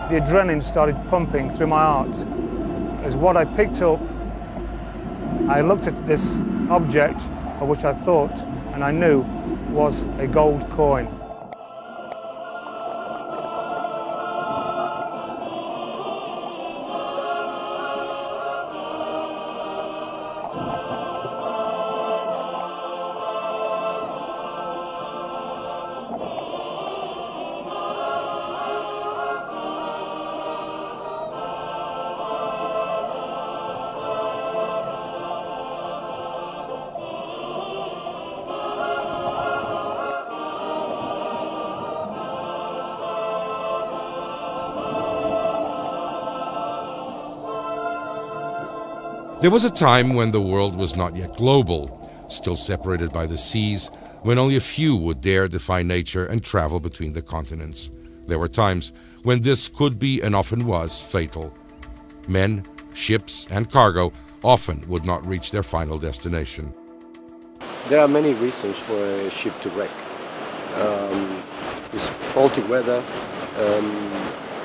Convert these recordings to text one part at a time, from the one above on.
the adrenaline started pumping through my heart. As what I picked up, I looked at this object of which I thought and I knew was a gold coin. There was a time when the world was not yet global, still separated by the seas, when only a few would dare defy nature and travel between the continents. There were times when this could be, and often was, fatal. Men, ships, and cargo often would not reach their final destination. There are many reasons for a ship to wreck. It's faulty weather,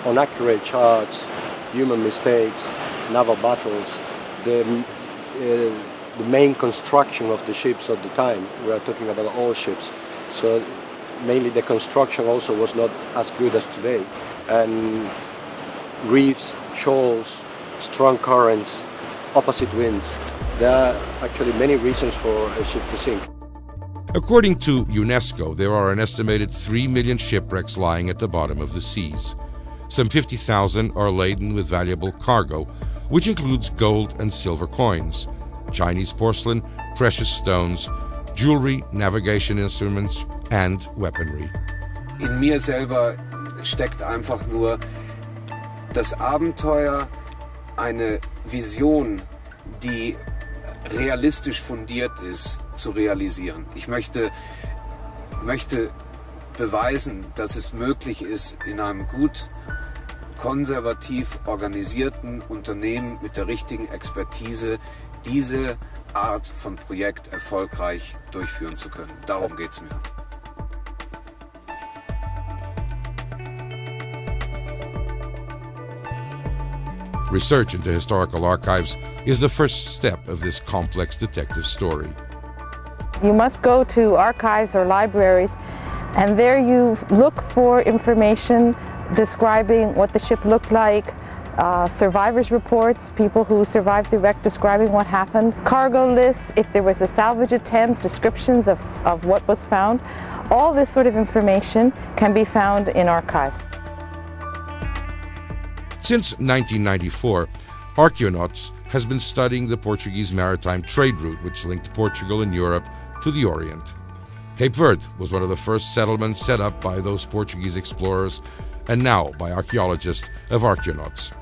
inaccurate charts, human mistakes, naval battles. The main construction of the ships at the time, we are talking about old ships, so mainly the construction also was not as good as today. And reefs, shoals, strong currents, opposite winds. There are actually many reasons for a ship to sink. According to UNESCO, there are an estimated 3 million shipwrecks lying at the bottom of the seas. Some 50,000 are laden with valuable cargo, which includes gold and silver coins, Chinese porcelain, precious stones, jewelry, navigation instruments, and weaponry. In mir selber steckt einfach nur das Abenteuer, eine Vision, die realistisch fundiert ist, zu realisieren. Ich möchte beweisen, dass es möglich ist, in einem gut konservativ organisierten Unternehmen mit der richtigen Expertise diese Art von Projekt erfolgreich durchführen zu können. Darum geht es mir. Research into historical archives is the first step of this complex detective story. You must go to archives or libraries, and there you look for information describing what the ship looked like, survivors' reports, people who survived the wreck describing what happened, cargo lists, if there was a salvage attempt, descriptions of what was found. All this sort of information can be found in archives. Since 1994, Arqueonautas has been studying the Portuguese maritime trade route which linked Portugal and Europe to the Orient. Cape Verde was one of the first settlements set up by those Portuguese explorers, and now by archaeologists of Arqueonautas.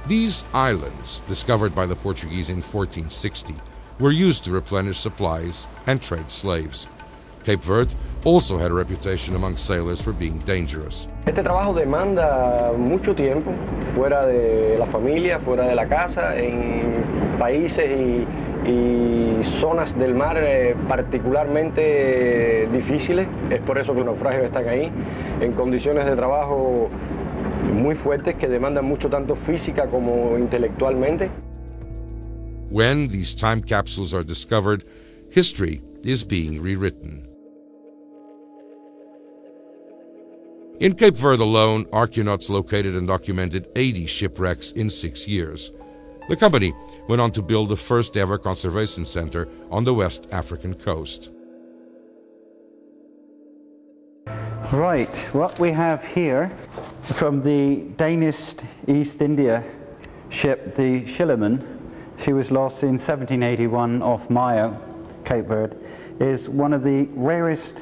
These islands, discovered by the Portuguese in 1460, were used to replenish supplies and trade slaves. Cape Verde also had a reputation among sailors for being dangerous. Este trabajo demanda mucho tiempo, fuera de la familia, fuera de la casa, en países y zonas del mar particularmente difíciles. Es por eso que los naufragios están ahí, en condiciones de trabajo muy fuertes que demandan mucho tanto física como intelectualmente. When these time capsules are discovered, history is being rewritten. In Cape Verde alone, Arqueonautas located and documented 80 shipwrecks in 6 years. The company went on to build the first ever conservation center on the West African coast. Right, what we have here from the Danish East India ship, the Schillerman, she was lost in 1781 off Mayo, Cape Verde, is one of the rarest,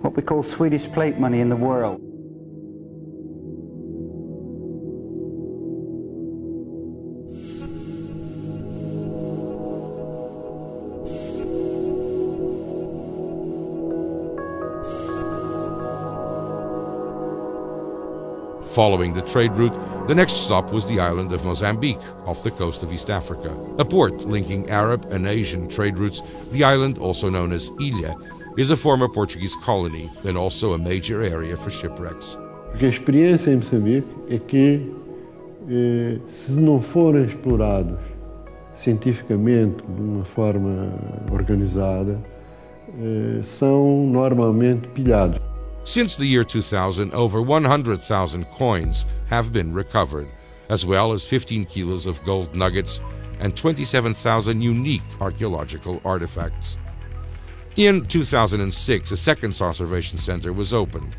what we call Swedish plate money in the world. Following the trade route, the next stop was the island of Mozambique, off the coast of East Africa. A port linking Arab and Asian trade routes, the island, also known as Ilha, is a former Portuguese colony and also a major area for shipwrecks. Porque a experiência em Moçambique é que, se não forem explorados cientificamente de uma forma organizada, são normalmente pilhados. Since the year 2000, over 100,000 coins have been recovered, as well as 15 kilos of gold nuggets and 27,000 unique archaeological artifacts. In 2006, a second conservation center was opened.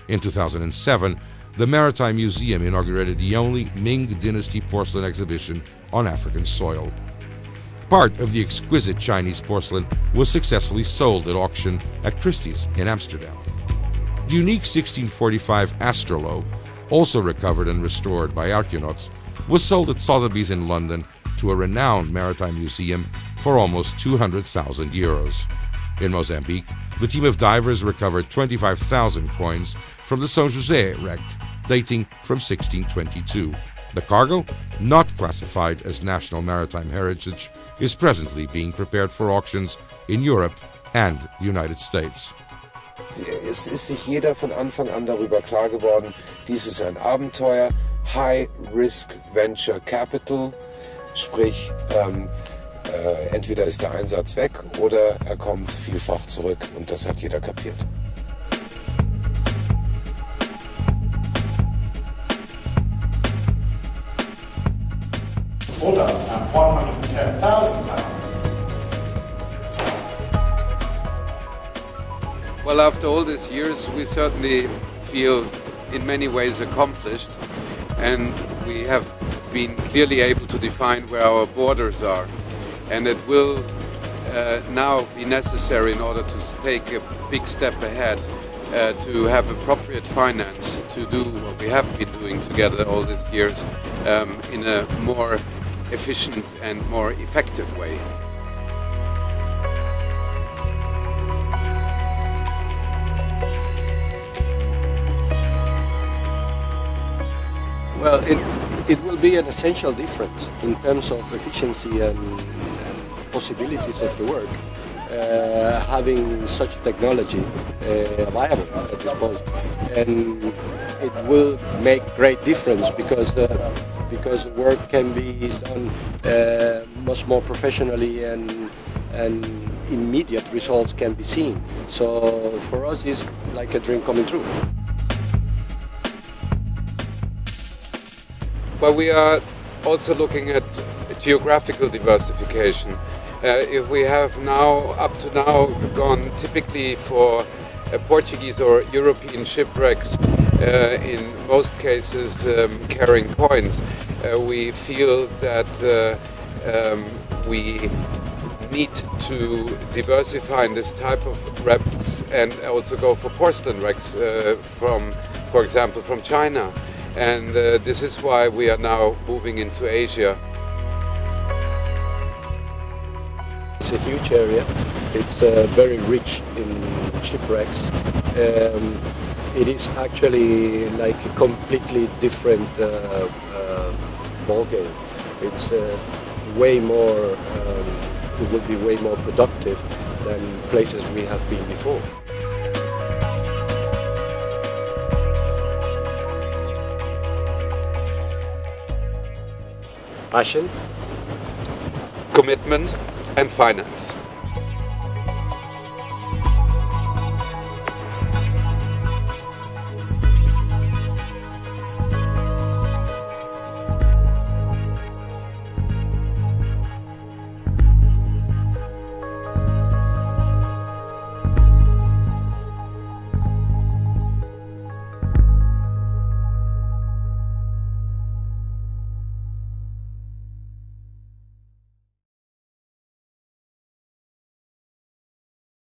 In 2007, the Maritime Museum inaugurated the only Ming Dynasty porcelain exhibition on African soil. Part of the exquisite Chinese porcelain was successfully sold at auction at Christie's in Amsterdam. The unique 1645 astrolabe, also recovered and restored by Arqueonautas, was sold at Sotheby's in London to a renowned maritime museum for almost 200,000 euros. In Mozambique, the team of divers recovered 25,000 coins from the São José wreck, dating from 1622. The cargo, not classified as national maritime heritage, is presently being prepared for auctions in Europe and the United States. Es ist sich jeder von Anfang an darüber klar geworden, dies ist ein Abenteuer, High Risk Venture Capital, sprich entweder ist der Einsatz weg oder er kommt vielfach zurück und das hat jeder kapiert. Oder at 110,000 pounds. Well, after all these years, we certainly feel in many ways accomplished, and we have been clearly able to define where our borders are. And it will now be necessary in order to take a big step ahead to have appropriate finance to do what we have been doing together all these years in a more efficient and more effective way. Well, it will be an essential difference in terms of efficiency and possibilities of the work, having such technology available at disposal, and it will make great difference because work can be done much more professionally and immediate results can be seen. So for us, it's like a dream coming true. Well, we are also looking at geographical diversification. If we have now, up to now, gone typically for Portuguese or European shipwrecks, in most cases carrying coins, we feel that we need to diversify in this type of wrecks and also go for porcelain wrecks from, for example, from China. And this is why we are now moving into Asia. It's a huge area. It's very rich in shipwrecks. It is actually like a completely different ballgame. It's way more. It will be way more productive than places we have been before. Passion, commitment and finance.